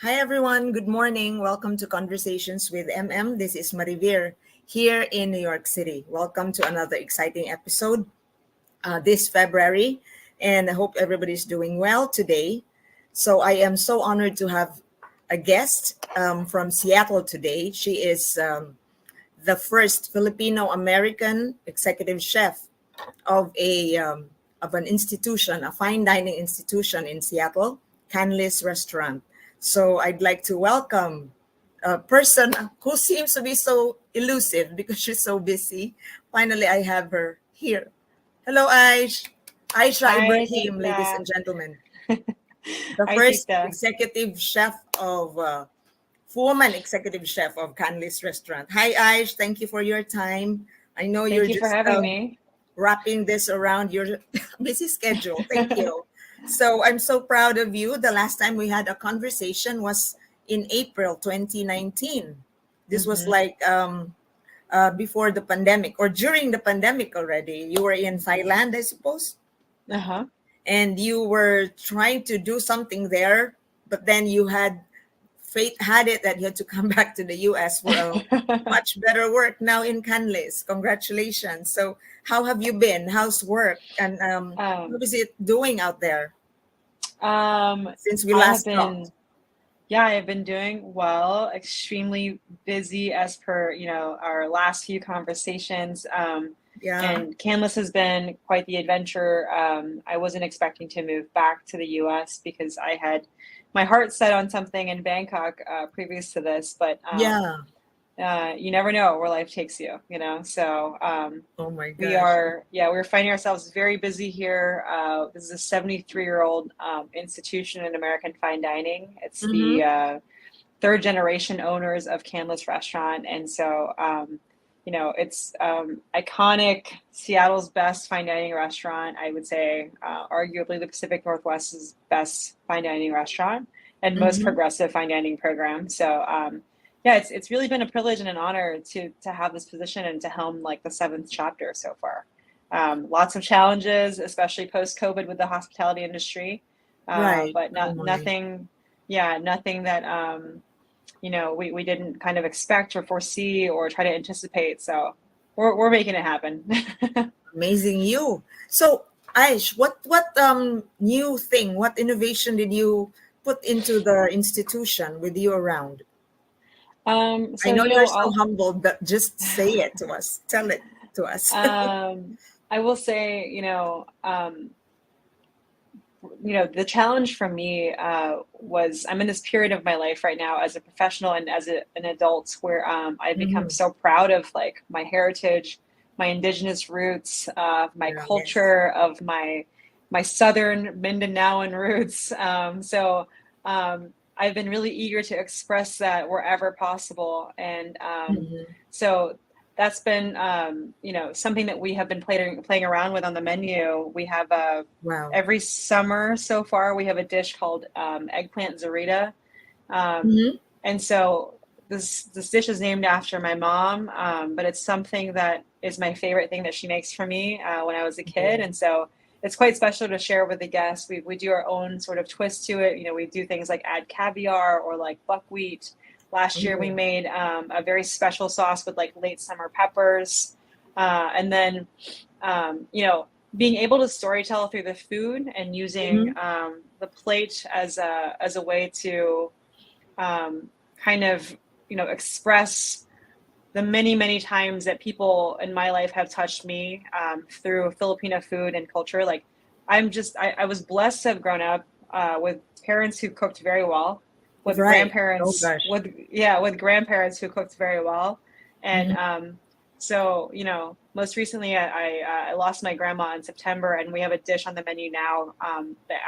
Hi everyone, good morning. Welcome to Conversations with MM. This is Marivir here in New York City. Welcome to another exciting episode this February, and I hope everybody's doing well today. So I am so honored to have a guest from Seattle today. She is the first Filipino American executive chef of an institution, a fine dining institution in Seattle, Canlis restaurant. So I'd like to welcome a person who seems to be so elusive because she's so busy. Finally, I have her here. Hello, Aisha Hi, Ibrahim, ladies Tita. and gentlemen, the Hi, first Tita. executive chef of woman executive chef of Canlis restaurant. Hi, Aish. Thank you for your time. I know you're Thank you for just having me. wrapping this around your busy schedule. Thank you. So I'm so proud of you. The last time we had a conversation was in April 2019. This was hmm like before the pandemic or during the pandemic already. You were in Thailand, I suppose, Uh-huh. and you were trying to do something there, but then you had fate had it that you had to come back to the US for a much better work now in Canlis. Congratulations. So, how have you been? How's work? And um, what is it doing out there um, since we I have last talked? been, yeah, I have been doing well, extremely busy as per, our last few conversations. Yeah. And Canlis has been quite the adventure. I wasn't expecting to move back to the US because I had my heart set on something in Bangkok previous to this, but Yeah. you never know where life takes you, So Oh my we gosh. are, yeah, we're finding ourselves very busy here. This is a 73-year-old institution in American fine dining. It's the Mm-hmm. third generation owners of Canlis Restaurant. And so, it's iconic, Seattle's best fine dining restaurant. I would say, arguably the Pacific Northwest's best fine dining restaurant and most Mm-hmm. progressive fine dining program. So, yeah, it's really been a privilege and an honor to have this position and to helm like the seventh chapter so far. Lots of challenges, especially post COVID with the hospitality industry, Right. but Oh not my. nothing, yeah, nothing that we didn't kind of expect or foresee or try to anticipate. So we're making it happen. Amazing you. So, Aish, what new thing, what innovation did you put into the institution with you around? I So know you're so humble, but just say it to us. Tell it to us. I will say, the challenge for me was I'm in this period of my life right now as a professional and as an adult where I've become Mhm. so proud of like my heritage, my indigenous roots, my Yeah, yes. culture, of my southern Mindanaoan roots. I've been really eager to express that wherever possible, and Mhm. so that's been something that we have been playing around with on the menu. We have Wow. every summer so far we have a dish called eggplant Zurita, um, Mhm. and so this dish is named after my mom, but it's something that is my favorite thing that she makes for me when I was a kid, Oh. and so it's quite special to share with the guests. We do our own sort of twist to it. We do things like add caviar or like buckwheat. Last year we Oh. made a very special sauce with like late summer peppers, and then being able to storytell through the food and using Mhm. the plate as a way to kind of express the many many times that people in my life have touched me through Filipino food and culture. Like I was blessed to have grown up with parents who cooked very well, with Right. Oh grandparents gosh. with grandparents who cooked very well, and Mhm. so most recently I lost my grandma in September, and we have a dish on the menu now that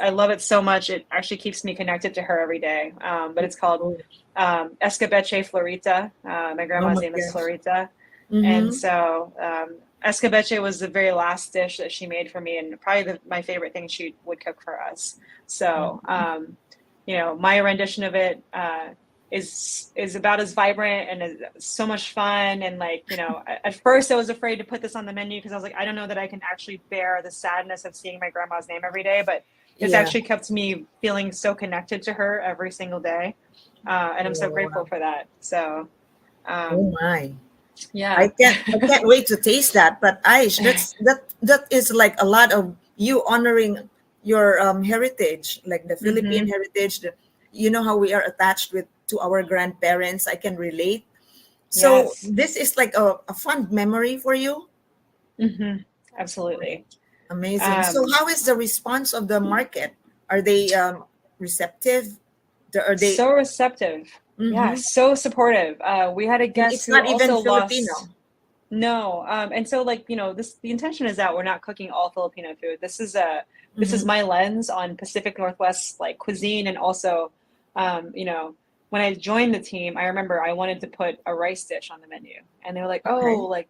I love it so much. It actually keeps me connected to her every day. But it's called Oh, escabeche Florita. My oh grandma's my name is gosh. Florita. And Mhm. so escabeche was the very last dish that she made for me, and probably my favorite thing she would cook for us. So, my rendition of it is about as vibrant and is so much fun. And like, at first I was afraid to put this on the menu because I was like, I don't know that I can actually bear the sadness of seeing my grandma's name every day. But it's Yeah. actually kept me feeling so connected to her every single day. And I'm so Oh, grateful wow. for that. So, Oh um, my. yeah. I can't wait to taste that. But Aish, that is like a lot of you honoring your heritage, like the Philippine Hmm. heritage. You know how we are attached with to our grandparents. I can relate. So Yes. this is like a fond memory for you. Hmm. Absolutely. Amazing. So Um, how is the response of the market? Are they receptive? Are they? so receptive. Yeah, Mm-hmm. so supportive. We had a And guest it's who not even also lost. Filipino. No, and so like this, the intention is that we're not cooking all Filipino food. This is Mm-hmm. my lens on Pacific Northwest like cuisine, and also, you know, when I joined the team, I remember I wanted to put a rice dish on the menu, and they were like, "Oh, Okay. like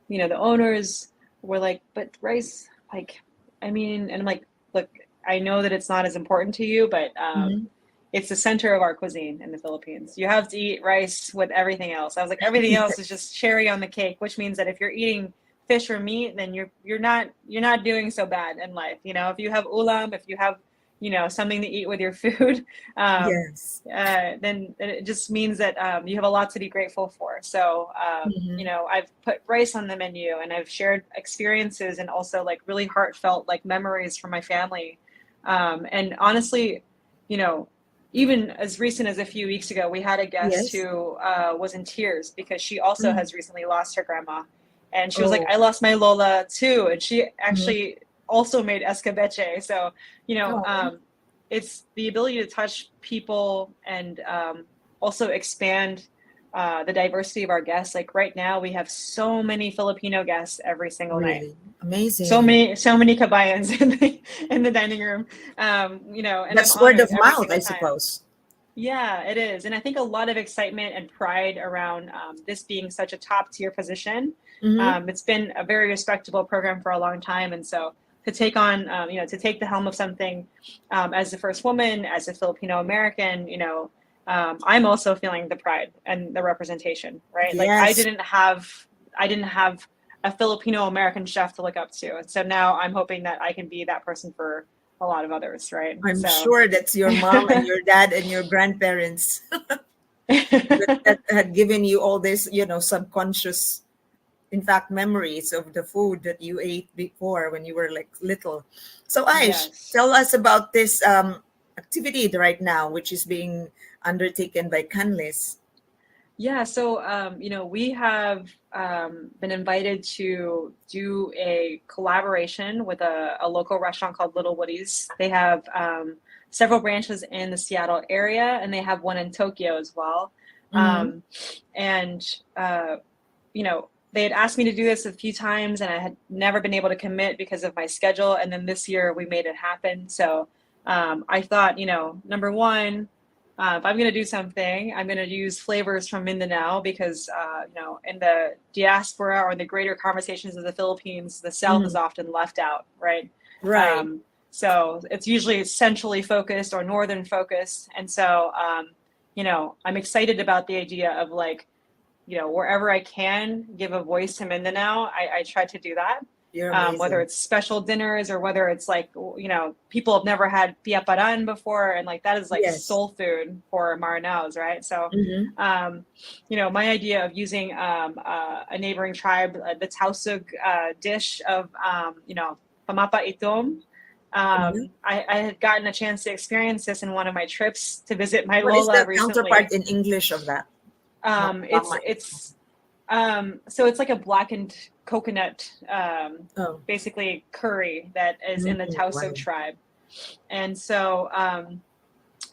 the owners were like, but rice, like, I mean," and I'm like, "Look, I know that it's not as important to you, but Mm-hmm. it's the center of our cuisine in the Philippines. You have to eat rice with everything else." I was like, everything else is just cherry on the cake, which means that if you're eating fish or meat, then you're not doing so bad in life. If you have ulam, if you have something to eat with your food, um, Yes. then it just means that you have a lot to be grateful for. So Mm-hmm. I've put rice on the menu, and I've shared experiences and also like really heartfelt like memories from my family. And honestly, you know, even as recent as a few weeks ago, we had a guest Yes. who was in tears because she also Mm. has recently lost her grandma. And she was like, Oh. "I lost my Lola too." And she Mhm. actually also made escabeche. So, you know, Oh. um, it's the ability to touch people and also expand the diversity of our guests. Like right now, we have so many Filipino guests every single night. Really So amazing. many, so many kabayans in the dining room. And I'm That's word honored of every mouth, single I time. suppose. Yeah, it is. And I think a lot of excitement and pride around this being such a top tier position. Mm-hmm. It's been a very respectable program for a long time. And so to take on, to take the helm of something as the first woman, as a Filipino American, I'm also feeling the pride and the representation, right? Like Yes, I didn't have a Filipino American chef to look up to. And so now I'm hoping that I can be that person for a lot of others, right? I'm So sure that's your mom and your dad and your grandparents that had given you all this, subconscious, in fact, memories of the food that you ate before when you were like little. So, Aish, Yes. tell us about this activity right now, which is being undertaken by Canlis. Yeah, so we have been invited to do a collaboration with a local restaurant called Little Woody's. They have several branches in the Seattle area, and they have one in Tokyo as well. Mm-hmm. Um, and they had asked me to do this a few times, and I had never been able to commit because of my schedule. And then this year we made it happen. So I thought, number one, if I'm going to do something, I'm going to use flavors from Mindanao because, in the diaspora or in the greater conversations of the Philippines, the South Mm-hmm. is often left out, right? Right. Um, so it's usually centrally focused or northern focused. And so, I'm excited about the idea of like, wherever I can give a voice to Mindanao, I try to do that. You're Whether amazing. it's special dinners or whether it's like, people have never had piaparan before. And like, that is like Yes. soul food for Maranaos, right? So, Mm-hmm. my idea of using a neighboring tribe, the Tausug dish of, pamapa itom. Mm-hmm. I had gotten a chance to experience this in one of my trips to visit my What is Lola the counterpart recently. in English of that? It's Mapama. so it's like a blackened coconut, Oh. basically curry that is in the Tausug Wow. tribe, and so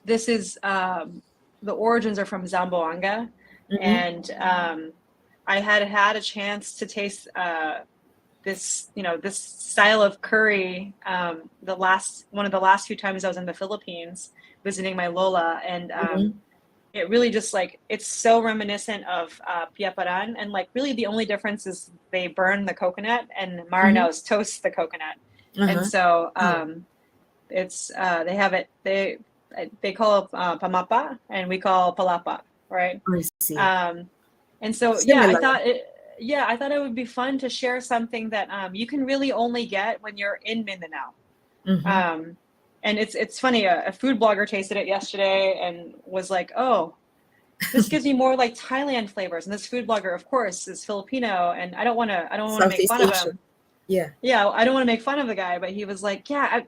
this is the origins are from Zamboanga, Mm-hmm. and I had a chance to taste this style of curry the last one of the last few times I was in the Philippines visiting my Lola, and Mm-hmm. it really just like it's so reminiscent of piaparan, and like really the only difference is they burn the coconut and Mm-hmm. Maranaos toast the coconut, and Uh-huh. so Oh, it's they have it they call it pamapa and we call palapa, right? I see. Um, and so Similar. I thought it would be fun to share something that you can really only get when you're in Mindanao. Mm-hmm. Um, And it's funny, a food blogger tasted it yesterday and was like, oh, this gives me more like Thailand flavors. And this food blogger, of course, is Filipino, and I don't want to make Southeast fun of Asia. him. Yeah. Yeah, I don't want to make fun of the guy, but he was like, yeah,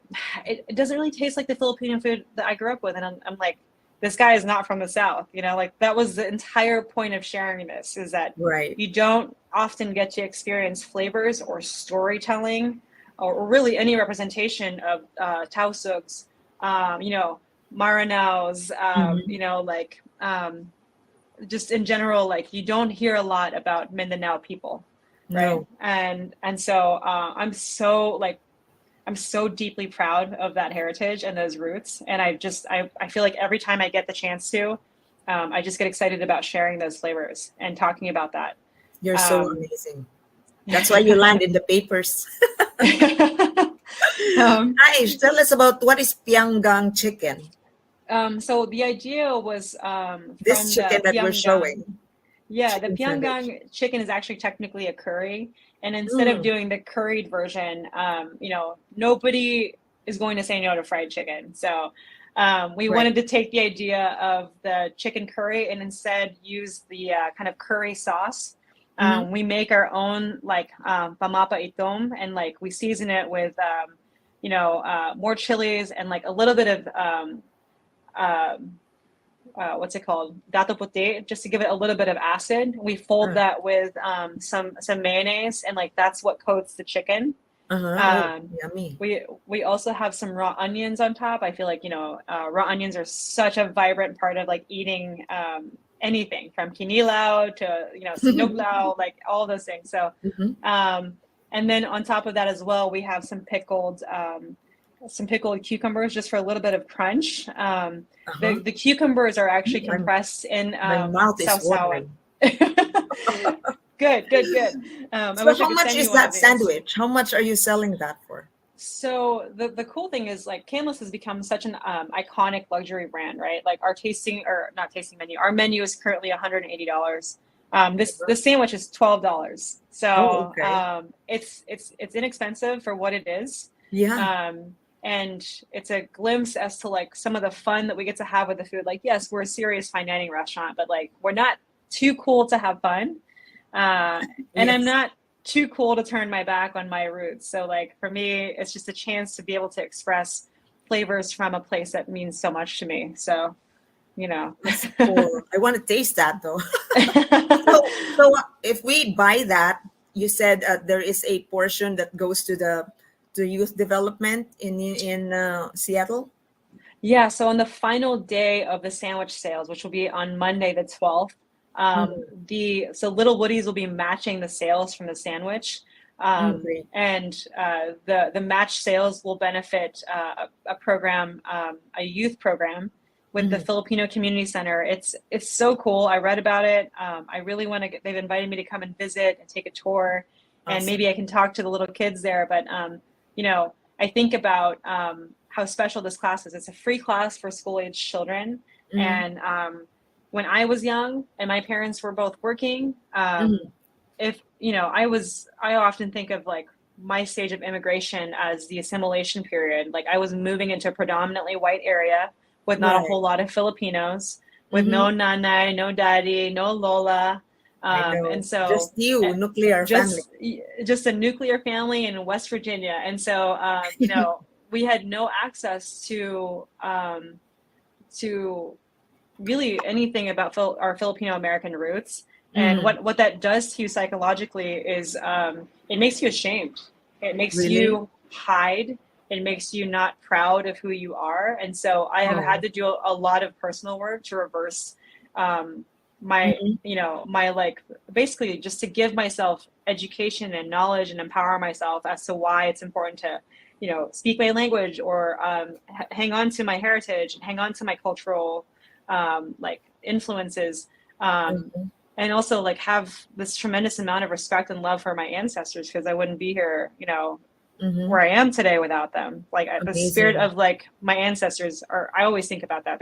it doesn't really taste like the Filipino food that I grew up with. And I'm like, this guy is not from the South, you know, like that was the entire point of sharing this, is that Right. you don't often get to experience flavors or storytelling or really any representation of tausugs, you know, maranaos, Mm-hmm. you know, like just in general, like you don't hear a lot about Mindanao people, right? No. And so I'm so deeply proud of that heritage and those roots. And I feel like every time I get the chance to, I just get excited about sharing those flavors and talking about that. You're so Um, amazing. That's why you land in the papers. um, Aish, tell us about what is Pyanggang chicken. so the idea was This from chicken the that we're Pyanggang. showing, Yeah, the chicken sandwich. Pyanggang chicken is actually technically a curry. And instead of Mm, doing the curried version, you know, nobody is going to say no to fried chicken. So we right. wanted to take the idea of the chicken curry and instead use the kind of curry sauce. Mm-hmm. We make our own like pamapa itom, and like we season it with, you know, more chilies and like a little bit of uh, what's it called? Gato puti, just to give it a little bit of acid. We fold Uh, that with some mayonnaise, and like that's what coats the chicken. uh-huh. Oh, Um, yummy. we also have some raw onions on top. I feel like, you know, raw onions are such a vibrant part of like eating anything from kinilaw to, you know, sinuglaw, like all those things. So Mm-hmm. and then on top of that as well, we have some pickled cucumbers just for a little bit of crunch. Uh-huh. The cucumbers are actually My, compressed in my mouth is sausawan. watering. Good, good, good. I So wish I how could much send you is one of that these. sandwich? How much are you selling that for? So the cool thing is like Canlis has become such an iconic luxury brand, right? Like our tasting or not tasting menu, our menu is currently $180. This sandwich is $12. Oh, So okay. it's inexpensive for what it is. Yeah. And it's a glimpse as to like some of the fun that we get to have with the food. Like, yes, we're a serious fine dining restaurant, but like we're not too cool to have fun. And I'm Yes. not too cool to turn my back on my roots. So like for me, it's just a chance to be able to express flavors from a place that means so much to me. So, you know. That's cool. I want to taste that though. So if we buy that, you said there is a portion that goes to the youth development in Seattle. Yeah, so on the final day of the sandwich sales, which will be on Monday the 12th, Mm, so Little Woodies will be matching the sales from the sandwich. great. And the match sales will benefit a program, a youth program with the Mm, Filipino Community Center. It's so cool. I read about it. I really want to they've invited me to come and visit and take a tour, and awesome. maybe I can talk to the little kids there. But you know, I think about how special this class is. It's a free class for school age children. Mm, And when I was young and my parents were both working, mm, if, you know, I often think of like my stage of immigration as the assimilation period. Like I was moving into a predominantly white area with not a right. whole lot of Filipinos, with no Mm-hmm. nanay, no daddy, no lola. I know. And so Just you, nuclear family. just just a nuclear family in West Virginia, and so you know, we had no access to really anything about our Filipino American roots. And Mm, what that does to you psychologically is it makes you ashamed. It makes really? you hide. It makes you not proud of who you are. And so I have had Oh. to do a lot of personal work to reverse um, my, Mm-hmm. you know, my like basically just to give myself education and knowledge and empower myself as to why it's important to, you know, speak my language or hang on to my heritage and hang on to my cultural like influences. Um, Mm-hmm. and also like have this tremendous amount of respect and love for my ancestors, because I wouldn't be here, you know, Mm-hmm. where I am today without them. Like the spirit Amazing. of like my ancestors are, I always think about that.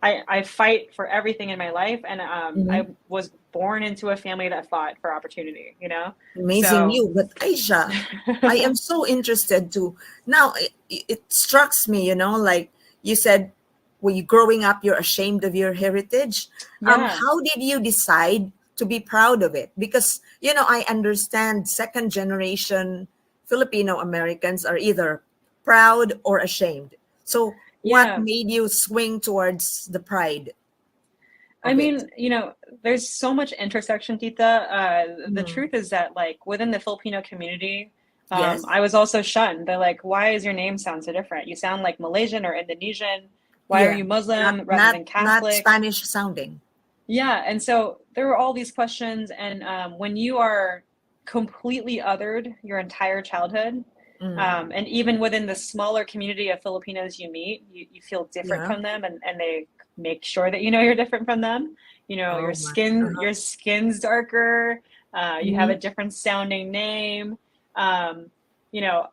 I fight for everything in my life, and Mhm. I was born into a family that fought for opportunity, you know? Amazing So, you. But Aisha, I am so interested to now. It strikes me, like you said, when you growing up, you're ashamed of your heritage. yeah, How did you decide to be proud of it? Because I understand second generation Filipino Americans are either proud or ashamed. So, what yeah. made you swing towards the pride I of it? mean, there's so much intersection, Tita. The Mm. truth is that, like, within the Filipino community, Yes. I was also shunned. They're like, "Why is your name sound so different? You sound like Malaysian or Indonesian. Why are Yeah. you Not Muslim rather not than not Catholic?" Spanish sounding. Yeah, and so there were all these questions, and when you are completely othered your entire childhood, Mm. and even within the smaller community of Filipinos you meet, you feel different Yeah. from them, and they make sure that you know you're different from them. Oh my. Your skin's darker, you have Mhm. a different sounding name. Um, you know,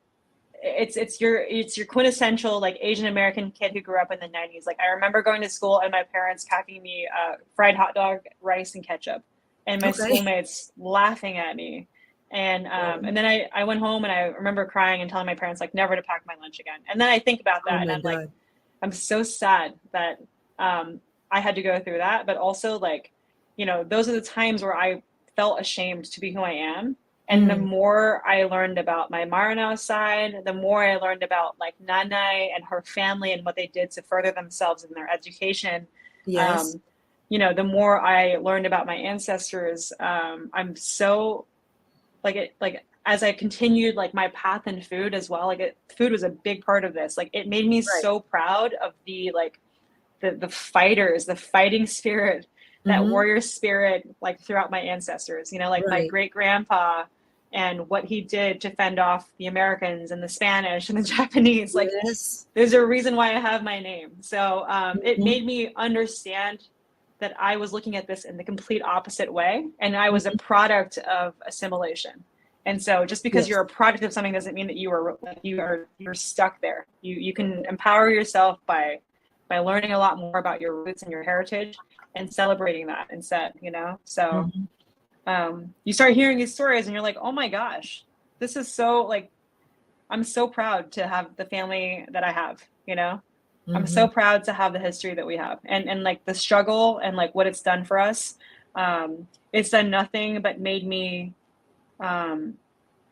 it's your quintessential like Asian American kid who grew up in the 90s. Like, I remember going to school and my parents packing me fried hot dog, rice, and ketchup, and my Okay. schoolmates laughing at me. Oh. And then I went home and I remember crying and telling my parents like never to pack my lunch again. And then I think about Oh that and my I'm like, God. I'm so sad that I had to go through that, but also like, those are the times where I felt ashamed to be who I am. And the Mm. more I learned about my Maranao side, the more I learned about like Nanay and her family and what they did to further themselves in their education. Yes. Um, the more I learned about my ancestors, I'm so like as I continued like my path in food as well. Food was a big part of this. Like, it made me Right. so proud of the fighters, the fighting spirit, that Mm-hmm. warrior spirit, like throughout my ancestors. Like my Right. great grandpa and what he did to fend off the Americans and the Spanish and the Japanese. Like, Yes. there's a reason why I have my name. So it Mm-hmm. made me understand that I was looking at this in the complete opposite way, and I was a Mm-hmm. product of assimilation. And so, just because Yes. you're a product of something doesn't mean that you're stuck there. You can empower yourself by learning a lot more about your roots and your heritage and celebrating that instead. So Mm-hmm. you start hearing these stories and you're like, oh my gosh, this is so like, I'm so proud to have the family that I have. I'm Mm-hmm. so proud to have the history that we have, and like the struggle and like what it's done for us. It's done nothing but made me um,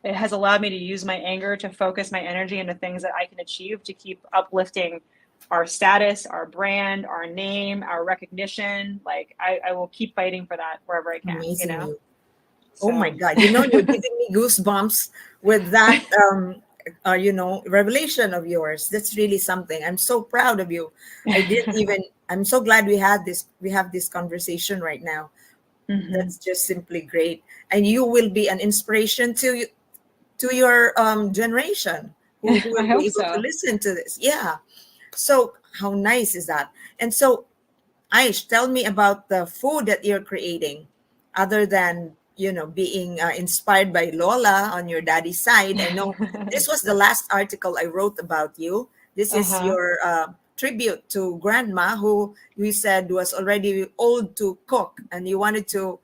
it has allowed me to use my anger to focus my energy into things that I can achieve to keep uplifting our status, our brand, our name, our recognition. Like, I will keep fighting for that wherever I Amazing can. you. Oh my So God. You're giving me goosebumps with that revelation of yours. That's really something. I'm so proud of you. I didn't even I'm so glad we have this conversation right now. hmm. That's just simply great. And you will be an inspiration to your generation who I will be hope able to so. listen to this. Yeah. So how nice is that? And so, Aish, tell me about the food that you're creating, other than being inspired by Lola on your daddy's side. I know this was the last article I wrote about you. This is Uh-huh. your tribute to grandma, who we said was already old to cook, and you wanted to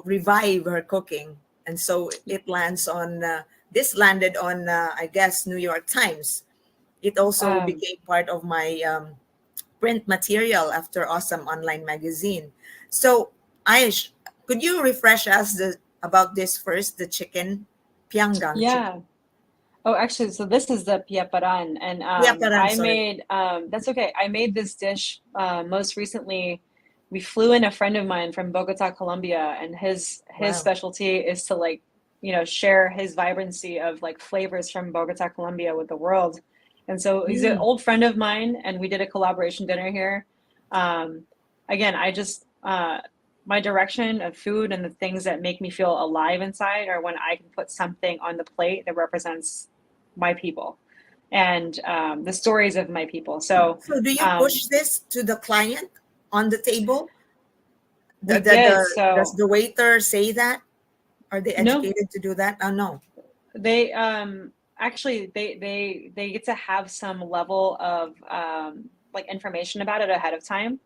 revive her cooking, and so it lands on this landed on I guess New York Times. It also Um, became part of my print material after Awesome Online Magazine. So, Aish, could you refresh us about this first, the chicken, Pyanggang chicken? yeah. Oh, actually, so this is the piaparan, and Piaparan, I sorry. made that's okay. I made this dish most recently. We flew in a friend of mine from Bogota, Colombia, and his Wow. specialty is to like, share his vibrancy of like flavors from Bogota, Colombia with the world. And so he's an Mm, old friend of mine, and we did a collaboration dinner here. Um, Again, I just my direction of food and the things that make me feel alive inside are when I can put something on the plate that represents my people and the stories of my people. So so do you um, push this to the client on the table? we did. Does So the waiter say that? Are they no, educated to do that? Oh, no. they actually they get to have some level of like information about it ahead of time.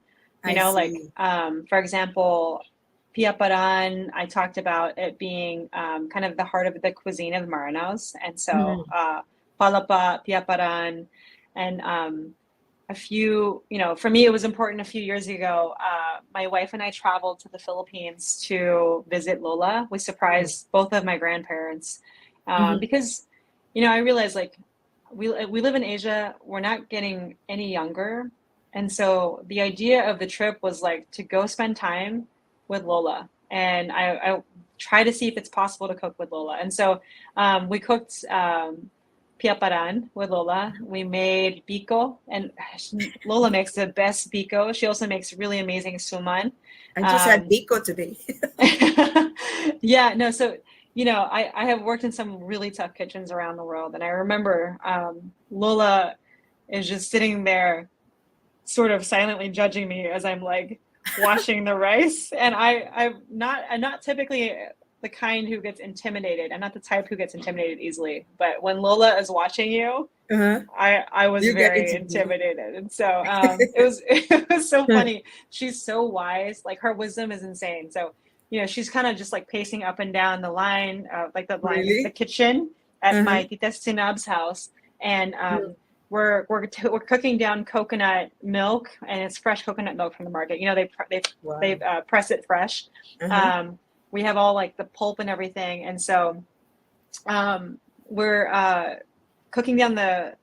I see. For example, piaparan, I talked about it being kind of the heart of the cuisine of Maranaos. And so Mhm. palapa, piaparan, and a few, for me, it was important a few years ago. My wife and I traveled to the Philippines to visit Lola. We Mhm. surprised both of my grandparents Mhm. because, I realized like we live in Asia, we're not getting any younger. And so the idea of the trip was like to go spend time with Lola. And I try to see if it's possible to cook with Lola. And so we cooked piaparan with Lola. We made biko, and Lola makes the best biko. She also makes really amazing suman. I just had Um, Biko today. yeah, no, so I have worked in some really tough kitchens around the world, and I remember Lola is just sitting there, sort of silently judging me as I'm like washing the rice, and I'm not typically the kind who gets intimidated. I'm not the type who gets intimidated easily, but when Lola is watching you, Uh-huh. I was You get very intimidated. intimidated, and so it was it was so funny. She's so wise, like her wisdom is insane. So she's kind of just like pacing up and down the line, like the Really? kitchen at Uh-huh. my Tita Sinab's house, and Mm. we're cooking down coconut milk, and it's fresh coconut milk from the market. They Wow. press it fresh. Uh-huh. Um, we have all like the pulp and everything, and so we're cooking down the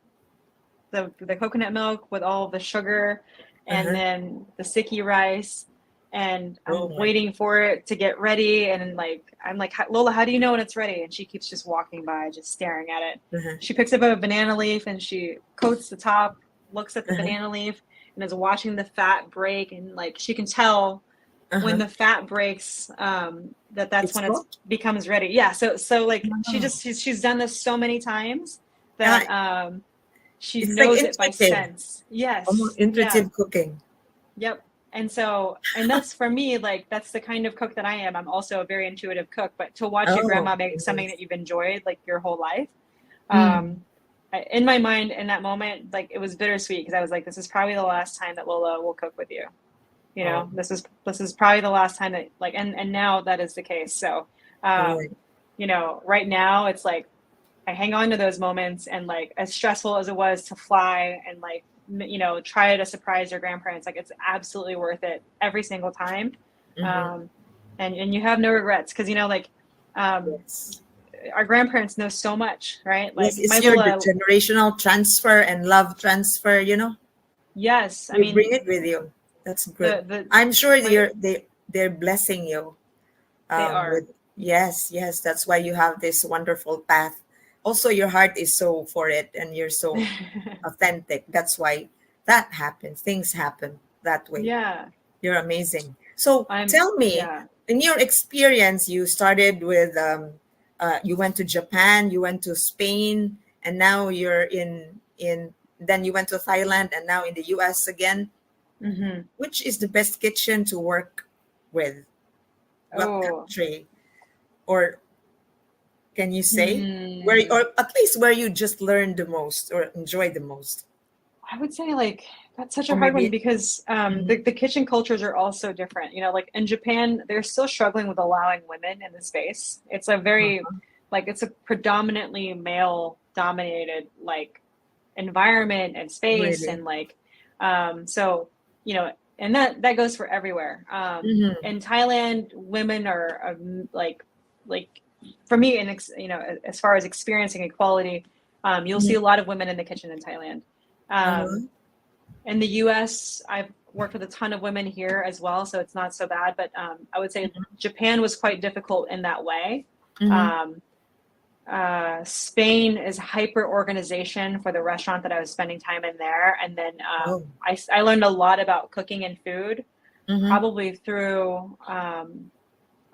coconut milk with all the sugar and Uh-huh. then the sticky rice, and Oh I'm my. waiting for it to get ready, and like I'm like, Lola, how do you know when it's ready? And she keeps just walking by, just staring at it. Uh-huh. She picks up a banana leaf and she coats the top, looks at the Uh-huh. banana leaf, and is watching the fat break, and like she can tell when Uh-huh. the fat breaks, that's It's when it cooked? becomes ready. Yeah, so like Wow. she's done this so many times Yeah, that she it's like knows it by intuitive. sense. Almost Yes, yeah, intuitive cooking. yep. And that's for me, like that's the kind of cook that I am. I'm also a very intuitive cook, but to watch your Oh, grandma make something nice. that you've enjoyed like your whole life, Mm. um, in my mind in that moment, like it was bittersweet because I was like, this is probably the last time that Lola will cook with you. Oh, This is probably the last time that like, and now that is the case. So, um, right. right now it's like I hang on to those moments, and like as stressful as it was to fly and like try to surprise your grandparents, like it's absolutely worth it every single time. Mm-hmm. Um, and you have no regrets because um, Yes. our grandparents know so much, right? Yes, Like my it's your Lola, generational transfer and love transfer. yes, I You bring mean it with you. That's good. the I'm sure my they're blessing you they are. with yes, yes, that's why you have this wonderful path. Also your heart is so for it and you're so authentic. That's why that happens. Things happen that way. Yeah, You're amazing. So I'm tell me, yeah. in your experience, you started with, you went to Japan, you went to Spain, and now you're then you went to Thailand, and now in the U.S. again. Hmm. Which is the best kitchen to work with? What Oh, country? Or can you say hmm. or at least where you just learned the most or enjoyed the most? I would say like that's such a Or hard one maybe, because mhm, the kitchen cultures are all so different. Like in Japan, they're still struggling with allowing women in the space. It's a very uh-huh, like it's a predominantly male dominated like environment and space, really? and like so and that goes for everywhere. Hmm. In Thailand, women are like for me, and as far as experiencing equality, you'll see a lot of women in the kitchen in Thailand. Uh-huh. um, in the US, I've worked with a ton of women here as well, so it's not so bad. But I would say Japan was quite difficult in that way. Hmm. Um, Spain is hyper organization for the restaurant that I was spending time in there. And then Oh. I learned a lot about cooking and food Hmm. probably through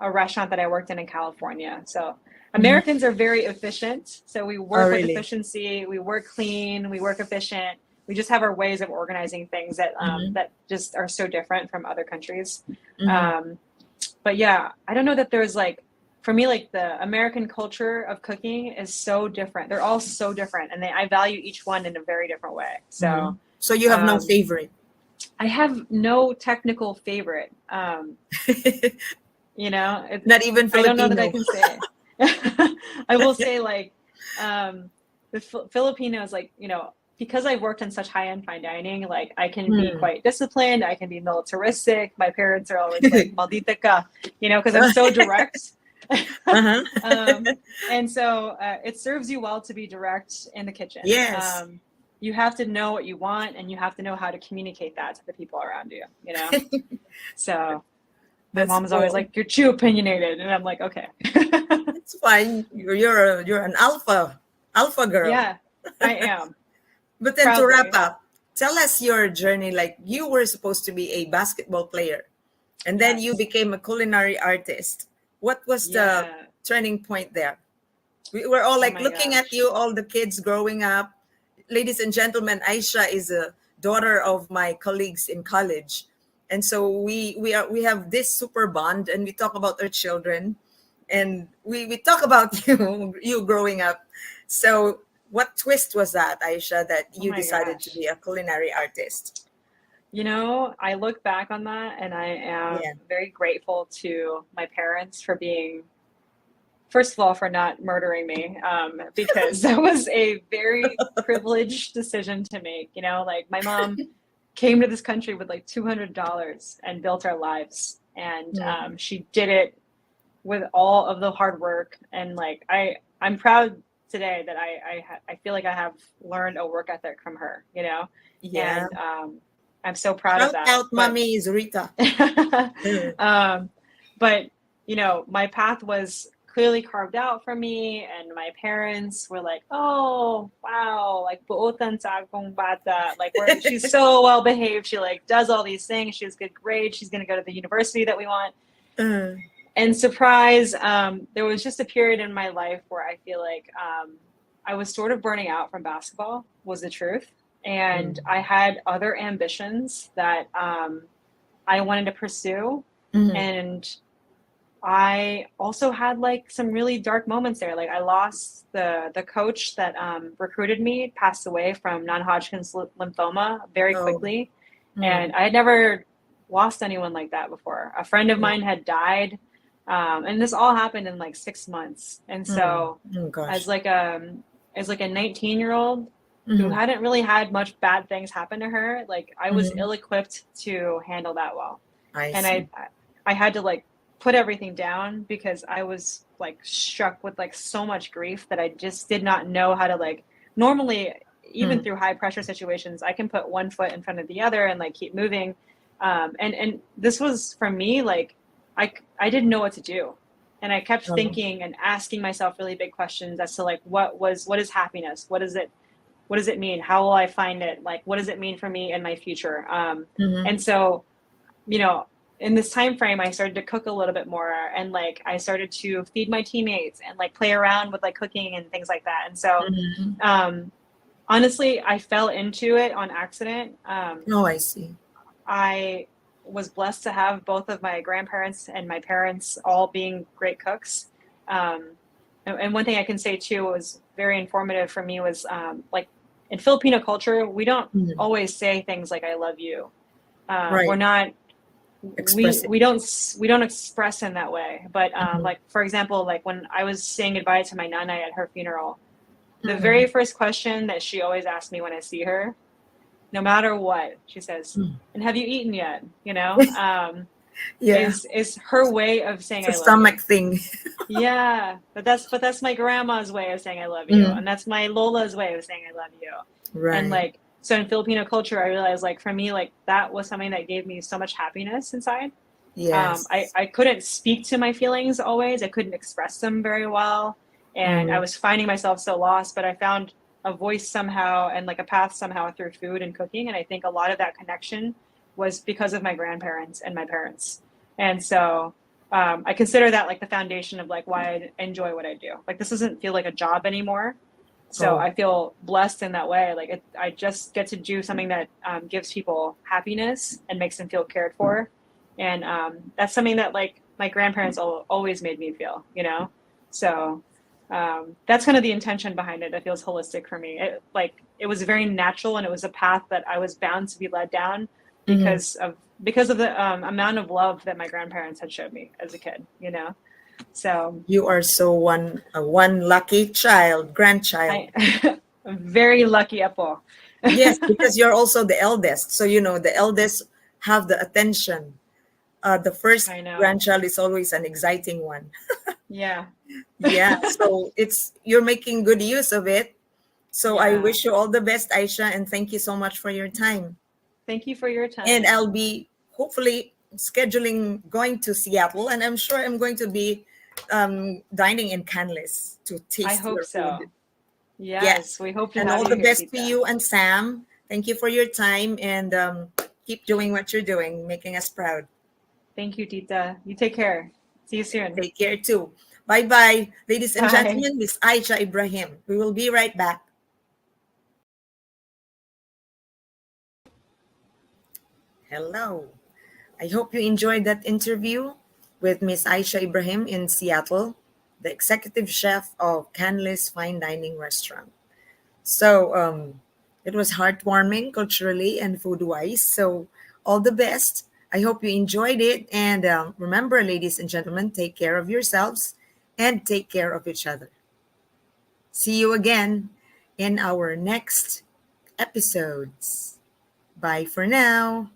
a restaurant that I worked in California. So Hmm. Americans are very efficient. So we Oh, work with really? efficiency, we work clean, we work efficient. We just have our ways of organizing things Hmm. that just are so different from other countries. Hmm. Um, but yeah, I don't know that there's like, for me, like the American culture of cooking is so different. They're all so different, and I value each one in a very different way. Hmm. So So you have no um, favorite? I have no technical favorite. Not even I don't know that I Filipino. can say. I will say like the Filipinos, like, because I've worked in such high-end fine dining, like I can be Hmm. quite disciplined. I can be militaristic. My parents are always like, "Maldita ka," because I'm so direct. Uh-huh. um, and so it serves you well to be direct in the kitchen. Yes. You have to know what you want, and you have to know how to communicate that to the people around you. So my That's mom's always cool. like, "You're too opinionated," and I'm like, "Okay." It's fine. You're an alpha girl. Yeah, I am But then to wrap proudly. up, tell us your journey. Like you were supposed to be a basketball player, and then you Yes. became a culinary artist. What was the Yeah. turning point there? We were all Oh like my looking at you, gosh. all the kids growing up. Ladies and gentlemen, Aisha is a daughter of my colleagues in college, and so we have this super bond, and we talk about our children, and we talk about you growing up. So, what twist was that, Aisha, that Oh you my decided to gosh. be a culinary artist? I look back on that and I am Yeah. very grateful to my parents for being, first of all, for not murdering me, because that was a very privileged decision to make. Like my mom came to this country with like $200 and built our lives. And Mm. she did it with all of the hard work. And like, I'm proud today that I feel like I have learned a work ethic from her, Yeah. and I'm so proud of Shout that. out, mommy Zurita. Mm. um, but my path was clearly carved out for me, and my parents were like, "Oh, wow, like buotan sa akong bata, like where she's so well behaved. She like does all these things. She has good grades. She's gonna go to the university that we want." Mm. And surprise, there was just a period in my life where I feel like I was sort of burning out from basketball, was the truth. And I had other ambitions that I wanted to pursue. Mm. And I also had like some really dark moments there. Like I lost the coach that recruited me, passed away from non-Hodgkin's lymphoma very Oh. quickly. And Mm. I had never lost anyone like that before. A friend of Mm. mine had died, and this all happened in like 6 months. And Mm. so, Oh as gosh. like a 19-year-old who Mm. hadn't really had much bad things happen to her, like I was Mm. ill-equipped to handle that well. I And see. I had to like put everything down because I was like struck with like so much grief that I just did not know how to like normally, even Mm. through high pressure situations, I can put one foot in front of the other and like keep moving. And this was for me, like I didn't know what to do. And I kept Oh. thinking and asking myself really big questions as to like what is happiness? What does it mean? How will I find it? Like what does it mean for me in my future? Mm-hmm. And so, you know, in this time frame, I started to cook a little bit more, and like I started to feed my teammates and like play around with like cooking and things like that. And so, Mm-hmm. um, honestly, I fell into it on accident. Oh, I see. I was blessed to have both of my grandparents and my parents all being great cooks. Um, and one thing I can say too was very informative for me was like in Filipino culture, we don't Mm. always say things like "I love you." We're Right. not we Express it. we don't we don't express in that way. But Mm-hmm. like for example, like when I was saying goodbye to my nana at her funeral, the Mm-hmm. very first question that she always asks me when I see her, no matter what, she says, Mm. "And have you eaten yet?" Yeah. Is her way of saying It's a I love you. stomach thing. Yeah, but that's my grandma's way of saying I love you, Mm. and that's my Lola's way of saying I love you. And Right. like so in Filipino culture, I realized like for me like that was something that gave me so much happiness inside. Yes. I couldn't speak to my feelings always. I couldn't express them very well. And I Mm. was finding myself so lost, but I found a voice somehow and like a path somehow through food and cooking. And I think a lot of that connection was because of my grandparents and my parents. And so I consider that like the foundation of like why I enjoy what I do. Like this doesn't feel like a job anymore. So Oh. I feel blessed in that way. Like I just get to do something that gives people happiness and makes them feel cared for, and that's something that like my grandparents always made me feel. So that's kind of the intention behind it. That feels holistic for me. It was very natural, and it was a path that I was bound to be led down, Mhm. because of the amount of love that my grandparents had showed me as a kid. You know, so You are so one lucky child, grandchild. I I'm very lucky Apple. Yes, because you're also the eldest. So, the eldest have the attention. The first I know. grandchild is always an exciting one. Yeah. Yeah, so you're making good use of it. So I Yeah. wish you all the best, Aisha, and thank you so much for your time. Thank you for your And time. I'll be hopefully scheduling going to Seattle, and I'm sure I'm going to be dining in Canlis to I taste hope your food. so. Yes, Yes, we hope to and have all you the here, best to Tita. you and Sam. Thank you for your time, and keep doing what you're doing, making us proud. Thank you, Tita. You take care. See you soon. Take care too. Bye bye, ladies and Bye. gentlemen. Miss Aisha Ibrahim. We will be right back. Hello. I hope you enjoyed that interview with Miss Aisha Ibrahim in Seattle, the executive chef of Canlis Fine Dining Restaurant. So it was heartwarming culturally and food wise. So all the best. I hope you enjoyed it. And remember, ladies and gentlemen, take care of yourselves and take care of each other. See you again in our next episodes. Bye for now.